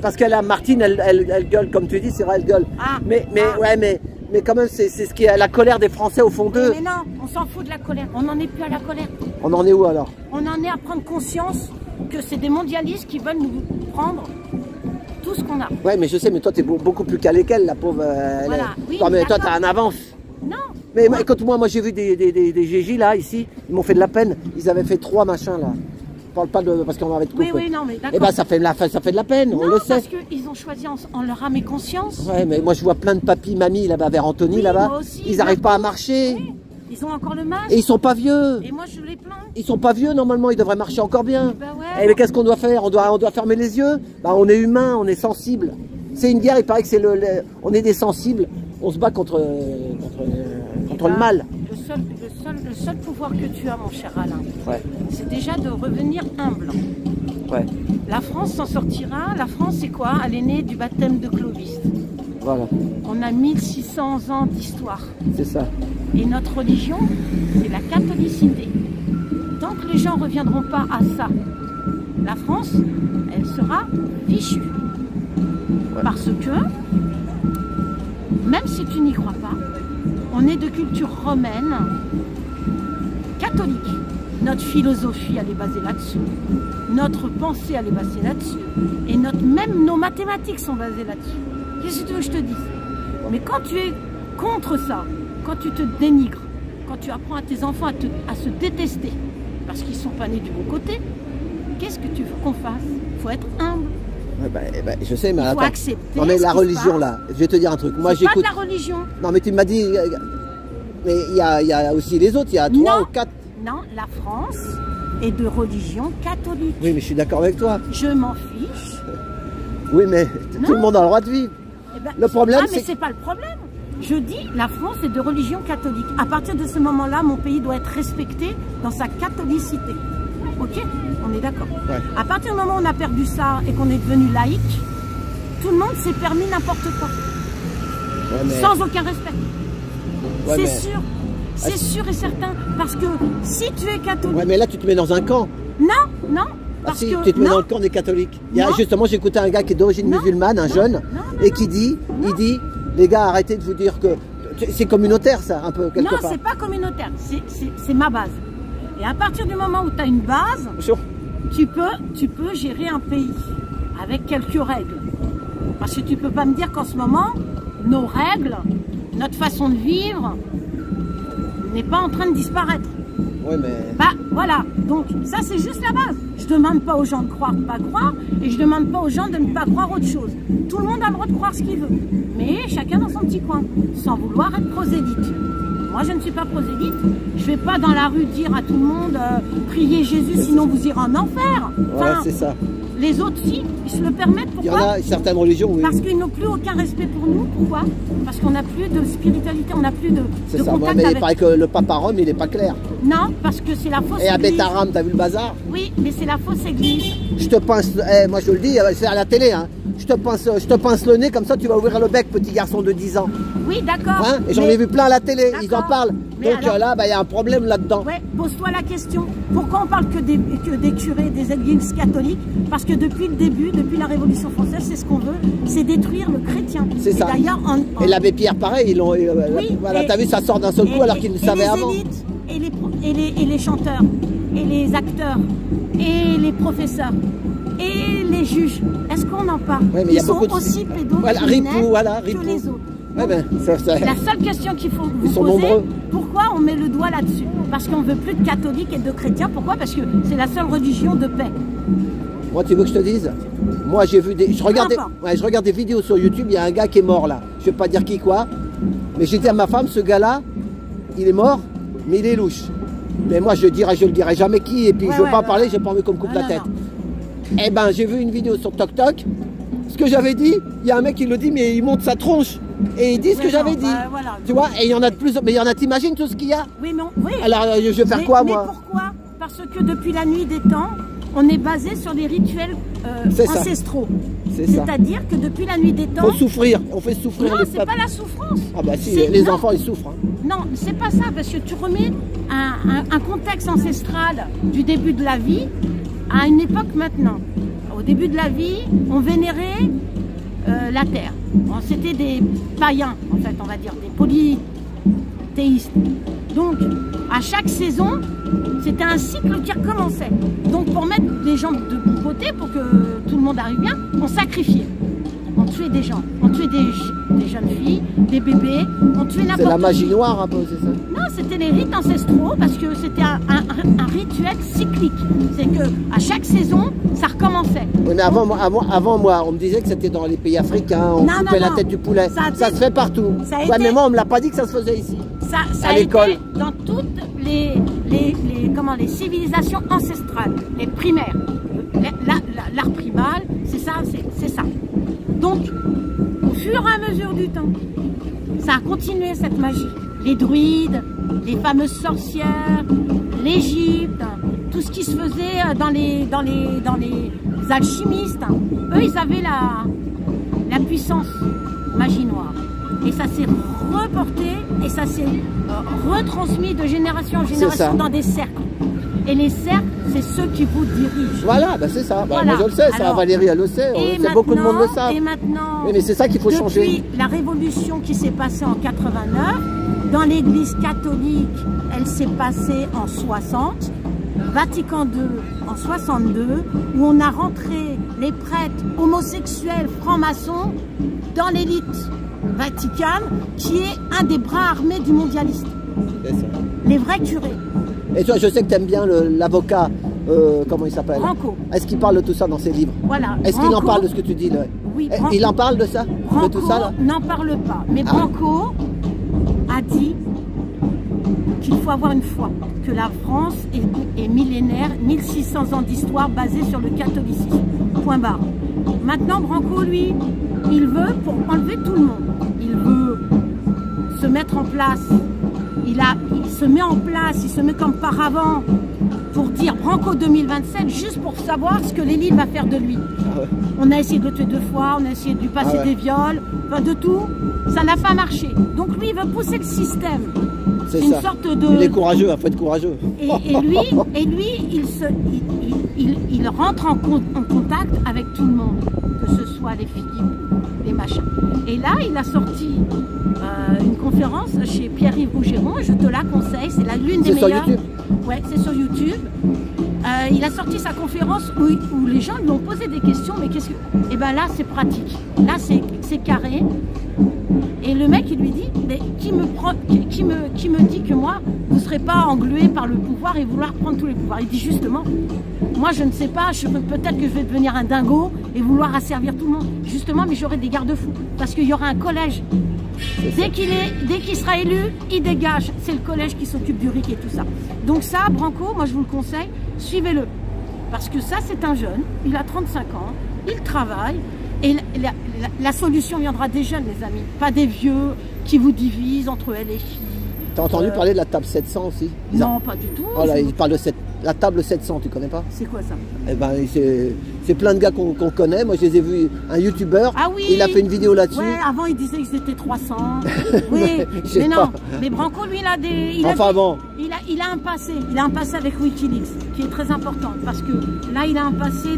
Parce que la Martine, elle gueule, comme tu dis, c'est vrai, elle gueule. Ah, ouais, mais quand même, c'est ce qui est la colère des Français au fond d'eux. Mais non, on s'en fout de la colère. On n'en est plus à la colère. On en est où alors? On en est à prendre conscience que c'est des mondialistes qui veulent nous prendre tout ce qu'on a. Ouais, mais je sais, mais toi, tu es beaucoup plus calé qu'elle, la pauvre. Voilà. Oui, mais toi, tu as un avance. Non. Mais écoute, moi j'ai vu des GJ là, ici, ils m'ont fait de la peine. Ils avaient fait 3 machins là. Parle pas de. Parce qu'on avait de couper. Oui, non, mais d'accord. Eh ben, ça fait de la peine, on le sait. Parce qu'ils ont choisi en leur âme et conscience. Ouais, mais moi je vois plein de papis, mamies là-bas, vers Anthony là-bas. Ils n'arrivent pas à marcher. Oui. Ils ont encore le masque. Et ils sont pas vieux. Et moi je les plains. Ils sont pas vieux normalement, ils devraient marcher encore bien. Ben ouais. Mais qu'est-ce qu'on doit faire? On doit fermer les yeux. Bah, on est humain, on est sensible. C'est une guerre, il paraît que c'est on est des sensibles. On se bat contre le mal. Le seul pouvoir que tu as, mon cher Alain, c'est déjà de revenir humble. Ouais. La France s'en sortira. La France, c'est quoi? Elle est née du baptême de Clovis. Voilà. On a 1600 ans d'histoire. C'est ça. Et notre religion, c'est la catholicité. Tant que les gens ne reviendront pas à ça, la France, elle sera fichue. Ouais. Parce que, même si tu n'y crois pas, on est de culture romaine, catholique. Notre philosophie, elle est basée là-dessus. Notre pensée, elle est basée là-dessus. Et même nos mathématiques sont basées là-dessus. Qu'est-ce que tu veux que je te dise? Mais quand tu es contre ça, quand tu te dénigres, quand tu apprends à tes enfants à se détester, parce qu'ils ne sont pas nés du bon côté, qu'est-ce que tu veux qu'on fasse? Il faut être humble. Ouais, je sais, mais il faut accepter. Non, mais la religion, là, je vais te dire un truc. Moi, j'écoute. Pas de la religion. Non, mais tu m'as dit. Mais il y a aussi les autres, il y a 3 ou 4. Non, la France est de religion catholique. Oui, mais je suis d'accord avec toi. Je m'en fiche. Oui, mais tout le monde a le droit de vivre. Eh ben, le problème, mais c'est pas le problème. Je dis, la France est de religion catholique. À partir de ce moment-là, mon pays doit être respecté dans sa catholicité. Ok? On est d'accord. Ouais. À partir du moment où on a perdu ça et qu'on est devenu laïque, tout le monde s'est permis n'importe quoi. Ouais, sans aucun respect. Ouais, c'est sûr. C'est sûr et certain. Parce que si tu es catholique... Ouais, mais là, tu te mets dans un camp. Non. Parce que tu te mets dans le camp des catholiques. Justement, j'ai écouté un gars qui est d'origine musulmane, un jeune, et qui dit, les gars, arrêtez de vous dire que... C'est communautaire, ça, un peu, quelque part. Non, c'est pas communautaire. C'est ma base. Et à partir du moment où tu as une base, tu peux gérer un pays avec quelques règles. Parce que tu peux pas me dire qu'en ce moment, nos règles, notre façon de vivre n'est pas en train de disparaître. Oui, mais... Bah voilà, donc ça c'est juste la base. Je demande pas aux gens de croire, de pas croire, et je demande pas aux gens de ne pas croire autre chose. Tout le monde a le droit de croire ce qu'il veut, mais chacun dans son petit coin, sans vouloir être prosélyte. Moi je ne suis pas prosélyte, je vais pas dans la rue dire à tout le monde priez Jésus sinon vous irez en enfer. Enfin, ouais, c'est ça. Les autres, si, ils se le permettent. Pourquoi? Il y en a certaines religions, oui. Parce qu'ils n'ont plus aucun respect pour nous. Pourquoi? Parce qu'on n'a plus de spiritualité, on n'a plus de contact mais avec... il paraît que le pape à Rome, il n'est pas clair. Non, parce que c'est la fausse église. Et à Bétaram, t'as vu le bazar? Oui, mais c'est la fausse église. Je te pince, moi je le dis, c'est à la télé, hein. Je te pince le nez, comme ça tu vas ouvrir le bec, petit garçon de 10 ans. Oui, d'accord. Hein? Et j'en ai vu plein à la télé, ils en parlent. Mais donc alors... là, il y a un problème là-dedans. Ouais, pose-toi la question. Pourquoi on parle que des curés, des églises catholiques? Parce que depuis le début, depuis la Révolution française, c'est ce qu'on veut, c'est détruire le chrétien. C'est ça. D'ailleurs, Et l'abbé Pierre, pareil, ils l'ont. Oui, voilà, t'as vu, ça sort d'un seul coup alors qu'ils le savaient avant. Et les chanteurs, et les acteurs, et les professeurs, et les juges. Est-ce qu'on en parle? Ouais, mais ils sont aussi pédocriminels que les autres. Ouais, ben, la seule question qu'il faut vous poser, pourquoi on met le doigt là-dessus? Parce qu'on ne veut plus de catholiques et de chrétiens. Pourquoi? Parce que c'est la seule religion de paix. Moi, tu veux que je te dise? Moi, j'ai vu je regarde des vidéos sur YouTube, il y a un gars qui est mort là. Je vais pas dire qui quoi, mais j'ai dit à ma femme, ce gars-là, il est mort, mais il est louche. Mais moi, je le dirai jamais qui, et puis je veux pas en parler, j'ai pas envie qu'on me coupe la tête. Eh ben, j'ai vu une vidéo sur TokTok. Ce que j'avais dit, il y a un mec qui le dit, mais il monte sa tronche. Et il dit ce que j'avais dit. Voilà, tu vois, et il y en a de plus. Mais il y en a, t'imagines tout ce qu'il y a? Oui, mais oui. Alors, je vais faire quoi, moi? Mais pourquoi? Parce que depuis la nuit des temps, on est basé sur les rituels ancestraux. C'est-à-dire que depuis la nuit des temps... Faut souffrir, on fait souffrir les peuples. Non, c'est pas la souffrance. Ah bah si, les enfants, ils souffrent. Hein. Non, c'est pas ça, parce que tu remets un contexte ancestral du début de la vie à une époque maintenant. au début de la vie, on vénérait la terre. Bon, c'était des païens, en fait, on va dire, des polythéistes. Donc, à chaque saison, c'était un cycle qui recommençait. Donc, pour mettre les gens de côté, pour que tout le monde arrive bien, on sacrifiait. On tuait des gens. On tuait des jeunes filles, des bébés, on tuait n'importe qui. C'est la magie noire un peu, c'est ça? Non, c'était les rites ancestraux parce que c'était un rituel cyclique. C'est que à chaque saison, ça recommençait. Oui, mais avant moi, on me disait que c'était dans les pays africains, on coupait la tête du poulet. Ça se fait partout. Ouais, mais moi, on me l'a pas dit que ça se faisait ici. Ça à l'école. Dans toutes les civilisations ancestrales, les primaires. L'art primal, c'est ça, c'est ça. Donc, au fur et à mesure du temps, ça a continué cette magie. Les druides, les fameuses sorcières, l'Égypte, tout ce qui se faisait dans les alchimistes. Eux, ils avaient la puissance magie noire. Et ça s'est reporté et ça s'est retransmis de génération en génération dans des cercles. Et les cercles, c'est ceux qui vous dirigent. Voilà, ben c'est ça. Voilà. Moi, je le sais, ça. Valérie, elle le sait. Beaucoup de monde le savent. Et maintenant, mais c'est ça qu'il faut changer. Depuis la révolution qui s'est passée en 89, dans l'église catholique, elle s'est passée en 60, Vatican II en 62, où on a rentré les prêtres homosexuels francs-maçons dans l'élite vaticane, qui est un des bras armés du mondialisme. C'est ça. Les vrais curés. Et toi, je sais que tu aimes bien l'avocat, comment il s'appelle? Branco. Est-ce qu'il parle de tout ça dans ses livres? Voilà. Est-ce qu'il en parle de ce que tu dis là? Oui. Il en parle de ça? Branco de tout ça là? n'en parle pas. Mais Branco a dit qu'il faut avoir une foi, que la France est millénaire, 1600 ans d'histoire basée sur le catholicisme. Point barre. Maintenant, Branco, lui, il veut, pour enlever tout le monde, il veut se mettre en place. Il se met en place, il se met comme paravent pour dire Branco 2027, juste pour savoir ce que l'élite va faire de lui. Ah ouais. On a essayé de le tuer 2 fois, on a essayé de lui passer des viols, enfin de tout. Ça n'a pas marché. Donc lui, il veut pousser le système. C'est une sorte de... Il est courageux, il faut être courageux. Et lui, il rentre en contact avec tout le monde, que ce soit les Philippe, les machins. Et là, il a sorti une conférence chez Pierre-Yves Rougeron, je te la conseille, c'est l'une des meilleures. Sur YouTube. Ouais, c'est sur YouTube. Il a sorti sa conférence où les gens lui ont posé des questions, mais qu'est-ce que... Et bien là, c'est pratique. Là, c'est carré. Et le mec, il lui dit, mais qui me dit que moi, vous ne serez pas englué par le pouvoir et vouloir prendre tous les pouvoirs? Il dit justement, moi je ne sais pas, peut-être que je vais devenir un dingo et vouloir asservir tout le monde. Justement, mais j'aurai des garde-fous. Parce qu'il y aura un collège. Dès qu'il sera élu, il dégage. C'est le collège qui s'occupe du RIC et tout ça. Donc ça, Branco, moi je vous le conseille, suivez-le. Parce que ça, c'est un jeune, il a 35 ans, il travaille. Et la solution viendra des jeunes, les amis, pas des vieux qui vous divisent entre elles et les filles. T'as entendu parler de la table 700 aussi? Non, pas du tout. Oh là, il parle de la table 700, tu connais pas? C'est quoi ça? Eh ben, c'est plein de gars qu'on connaît. Moi, je les ai vus, un youtubeur. Ah oui. Il a fait une vidéo là-dessus. Ouais, avant, il disait qu'ils étaient 300. Oui, mais non. Mais Branco, lui, il a des... Il a un passé. Il a un passé avec Wikileaks, qui est très important. Parce que là, il a un passé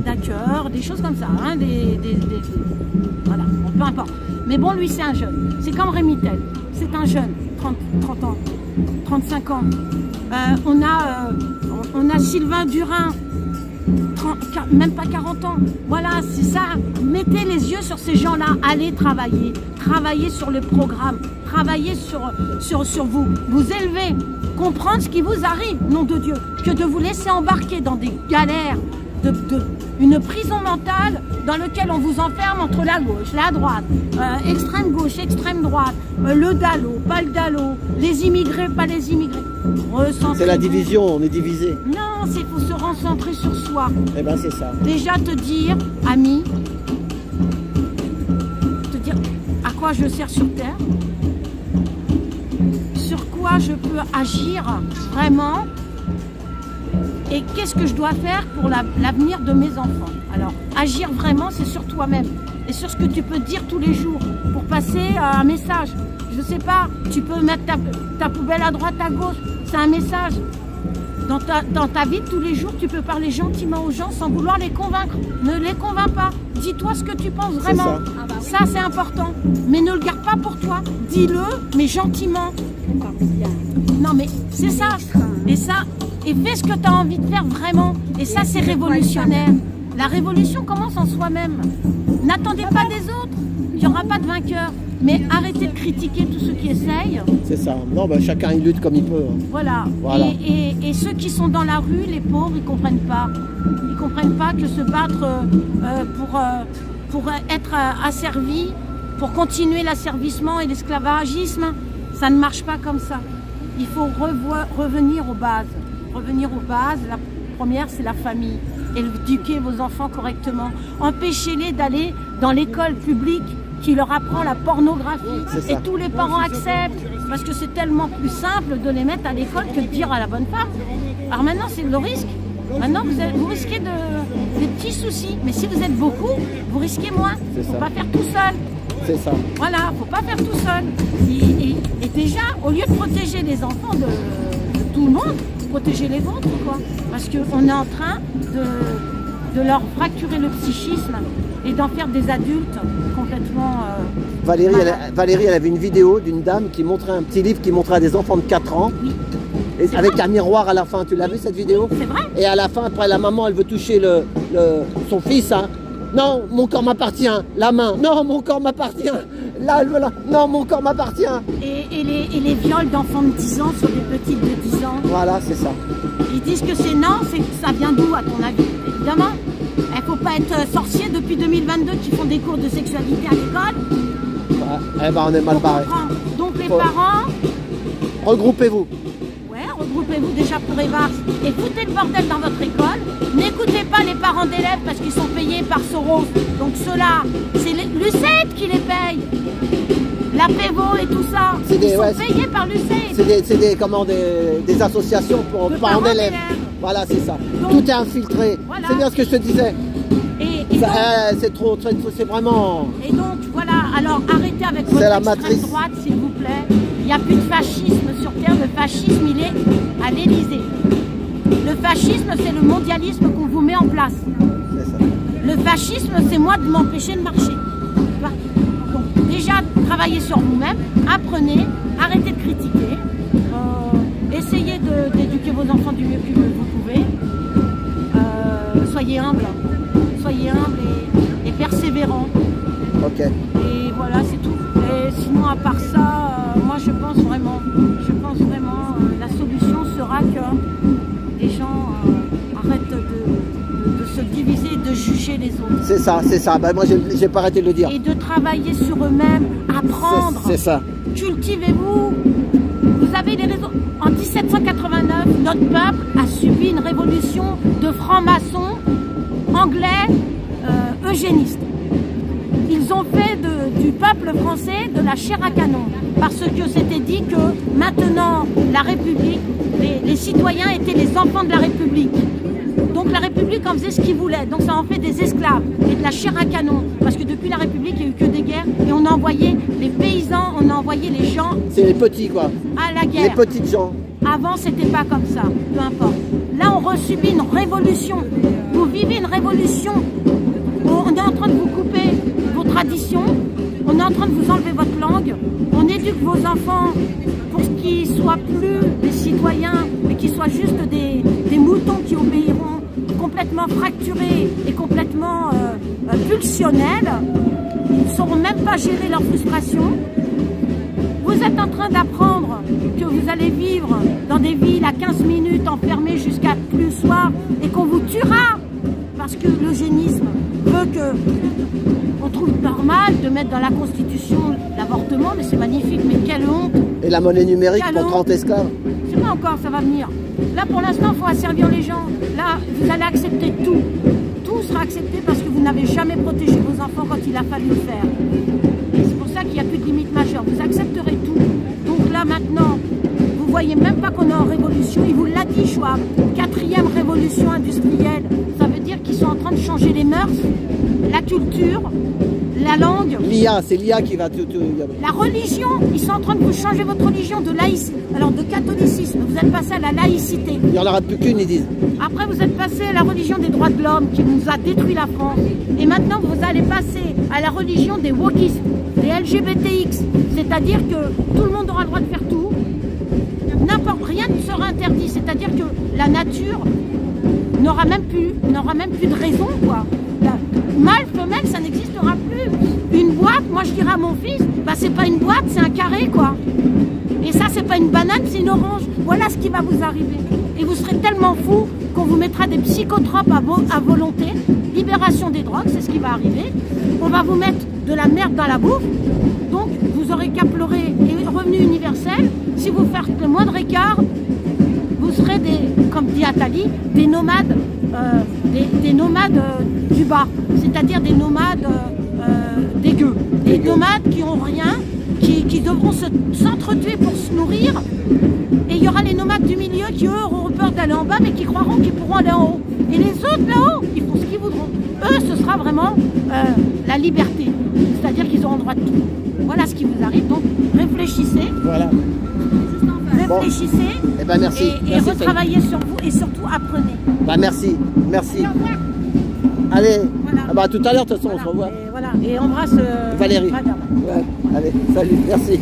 d'hacker, des choses comme ça. Hein, voilà, bon, peu importe. Mais bon, lui, c'est un jeune. C'est comme Rémy Tel. C'est un jeune, 30 ans, 35 ans. On a Sylvain Durin, même pas 40 ans. Voilà, c'est ça. Mettez les yeux sur ces gens-là. Allez travailler. Travaillez sur le programme. Travaillez sur vous. Vous élevez. Comprendre ce qui vous arrive, nom de Dieu. Que de vous laisser embarquer dans des galères, une prison mentale dans laquelle on vous enferme entre la gauche, la droite, extrême gauche, extrême droite, le Dalo, pas le Dalo, les immigrés, pas les immigrés. C'est la division, on est divisé. Non, il faut se recentrer sur soi. Eh ben c'est ça. Déjà te dire, ami, te dire à quoi je sers sur Terre, sur quoi je peux agir vraiment. Et qu'est-ce que je dois faire pour l'avenir de mes enfants? Alors, agir vraiment, c'est sur toi-même. Et sur ce que tu peux dire tous les jours pour passer un message. Je ne sais pas, tu peux mettre ta poubelle à droite, à gauche. C'est un message. Dans ta vie de tous les jours, tu peux parler gentiment aux gens sans vouloir les convaincre. Ne les convainc pas. Dis-toi ce que tu penses vraiment. Ça, c'est important. Mais ne le garde pas pour toi. Dis-le, mais gentiment. Non, mais c'est ça. Et fais ce que tu as envie de faire vraiment. Et ça, c'est révolutionnaire. La révolution commence en soi-même. N'attendez pas des autres. Il n'y aura pas de vainqueur. Mais arrêtez de critiquer tous ceux qui essayent. C'est ça. Non, ben, chacun il lutte comme il peut. Voilà. Et ceux qui sont dans la rue, les pauvres, ils ne comprennent pas. Ils ne comprennent pas que se battre pour être asservi, pour continuer l'asservissement et l'esclavagisme, ça ne marche pas comme ça. Il faut revenir aux bases. Revenir aux bases. La première, c'est la famille. Éduquer vos enfants correctement. Empêchez-les d'aller dans l'école publique qui leur apprend la pornographie. Et tous les parents acceptent. Parce que c'est tellement plus simple de les mettre à l'école que de dire à la bonne femme. Alors maintenant, c'est le risque. Maintenant, vous risquez des petits soucis. Mais si vous êtes beaucoup, vous risquez moins. Il ne faut pas faire tout seul. C'est ça. Voilà, il ne faut pas faire tout seul. Et déjà, au lieu de protéger les enfants de tout le monde, protéger les vôtres, quoi. Parce qu'on est en train de leur fracturer le psychisme et d'en faire des adultes complètement... Valérie, elle avait une vidéo d'une dame qui montrait un petit livre qui montrait à des enfants de 4 ans. Oui. Et avec un miroir à la fin. Tu l'as vu cette vidéo? C'est vrai. Et à la fin, après, la maman, elle veut toucher son fils. Hein. Non, mon corps m'appartient. La main. Non, mon corps m'appartient. Là, elle veut là. Non, mon corps m'appartient. Et les viols d'enfants de 10 ans sur des petites de 10 ans. Voilà, c'est ça. Ils disent que c'est non, ça vient d'où à ton avis? Évidemment. Il ne faut pas être sorcier depuis 2022 qui font des cours de sexualité à l'école. Ouais, eh ben, on est mal barré. Donc les parents... Regroupez-vous. Ouais, regroupez-vous déjà pour Evars et foutez le bordel dans votre école. N'écoutez pas les parents d'élèves parce qu'ils sont payés par Soros. Donc ceux-là, c'est l'UCED qui les paye. La PEVO et tout ça, ils sont payés par l'UCED. C'est des associations pour parents d'élèves. Voilà, c'est ça. Donc, tout est infiltré. Voilà. C'est bien ce que je te disais. C'est trop, c'est vraiment... Et donc, voilà, alors arrêtez avec votre extrême droite, s'il vous plaît. Il n'y a plus de fascisme sur Terre. Le fascisme, il est à l'Élysée. Le fascisme, c'est le mondialisme qu'on vous met en place. Le fascisme, c'est moi de m'empêcher de marcher. Donc, déjà, travaillez sur vous-même, apprenez, arrêtez de critiquer. Essayez d'éduquer vos enfants du mieux que vous pouvez. Soyez humbles et persévérants. Ok. Et voilà, c'est tout. Et sinon, à part ça, moi je pense vraiment, la solution sera que les gens arrêtent de se diviser et de juger les autres. C'est ça. Ben, moi, j'ai pas arrêté de le dire. Et de travailler sur eux-mêmes, apprendre. C'est ça. Cultivez-vous. Vous avez les réseaux. En 1789, notre peuple a subi une révolution de francs-maçons anglais eugénistes. Ils ont fait du peuple français de la chair à canon. Parce que c'était dit que maintenant, la République, les citoyens étaient les enfants de la République. Donc la République en faisait ce qu'il voulait. Donc ça en fait des esclaves et de la chair à canon. Parce que depuis la République, il n'y a eu que des guerres. Et on a envoyé les paysans, on a envoyé les gens... C'est les petits, quoi. À la guerre. Les petites gens. Avant, c'était pas comme ça. Peu importe. Là, on resubit une révolution. Vous vivez une révolution. On est en train de vous couper vos traditions. On est en train de vous enlever votre langue. On éduque vos enfants pour qu'ils ne soient plus des citoyens, mais qu'ils soient juste des moutons qui obéiront, complètement fracturés et complètement pulsionnels. Ils ne sauront même pas gérer leur frustration. Vous êtes en train d'apprendre que vous allez vivre dans des villes à 15 minutes enfermées jusqu'à plus soir et qu'on vous tuera parce que l'eugénisme veut que on trouve normal de mettre dans la Constitution l'avortement, mais c'est magnifique, mais quelle honte! Et la monnaie numérique pour 30 esclaves? C'est pas encore, ça va venir. Là, pour l'instant, il faut asservir les gens. Là, vous allez accepter tout. Tout sera accepté parce que vous n'avez jamais protégé vos enfants quand il a fallu le faire. C'est pour ça qu'il n'y a plus de limite majeure. Vous accepterez tout. Donc là, maintenant, vous voyez même pas qu'on est en révolution. Il vous l'a dit, Schwab. 4e révolution industrielle. Ça veut dire qu'ils sont en train de changer les mœurs, la culture, la langue. L'IA, c'est l'IA qui va tout... La religion, ils sont en train de vous changer votre religion de laïcisme. Alors de catholicisme, vous êtes passé à la laïcité. Il n'y en aura plus qu'une, ils disent. Après, vous êtes passé à la religion des droits de l'homme qui nous a détruit la France. Et maintenant, vous allez passer à la religion des wokistes, des LGBTX. C'est-à-dire que tout le monde aura le droit de faire tout. Rien ne sera interdit. C'est-à-dire que la nature n'aura même plus de raison, quoi. Mâle, femelle, ça n'existera plus. Une boîte, moi je dirais à mon fils, bah c'est pas une boîte, c'est un carré, quoi. Et ça, c'est pas une banane, c'est une orange. Voilà ce qui va vous arriver. Et vous serez tellement fou qu'on vous mettra des psychotropes à volonté. Libération des drogues, c'est ce qui va arriver. On va vous mettre de la merde dans la bouffe. Donc, vous aurez qu'à pleurer et revenu universel. Si vous faites le moindre écart, vous serez comme dit Attali, des nomades, des nomades du bas. C'est-à-dire des nomades dégueux. Des nomades qui ont rien, qui devront s'entretuer pour se nourrir. Et il y aura les nomades du milieu qui, eux, auront peur d'aller en bas, mais qui croiront qu'ils pourront aller en haut. Et les autres, là-haut, ils font ce qu'ils voudront. Eux, ce sera vraiment la liberté. C'est-à-dire qu'ils auront le droit de tout. Voilà ce qui vous arrive. Donc, réfléchissez. Voilà. Réfléchissez. Bon. Eh ben, merci. Et retravaillez sur vous et surtout apprenez. Bah, merci. Merci. Allez. Voilà. Ah bah, tout à l'heure, de toute façon, voilà. on se revoit. Et voilà. Et embrasse Valérie. Madame. Ouais. Allez, salut. Merci.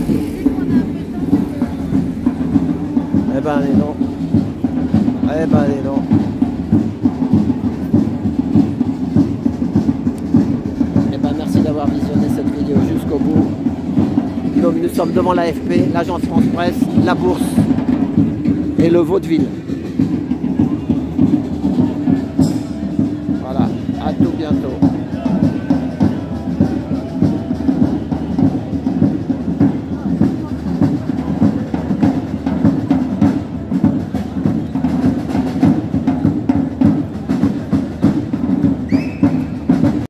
Eh ben, allez, non. Eh ben, allez, non. Eh ben, merci d'avoir visionné cette vidéo jusqu'au bout. Donc, nous sommes devant l'AFP, l'Agence France Presse, la Bourse et le Vaudeville.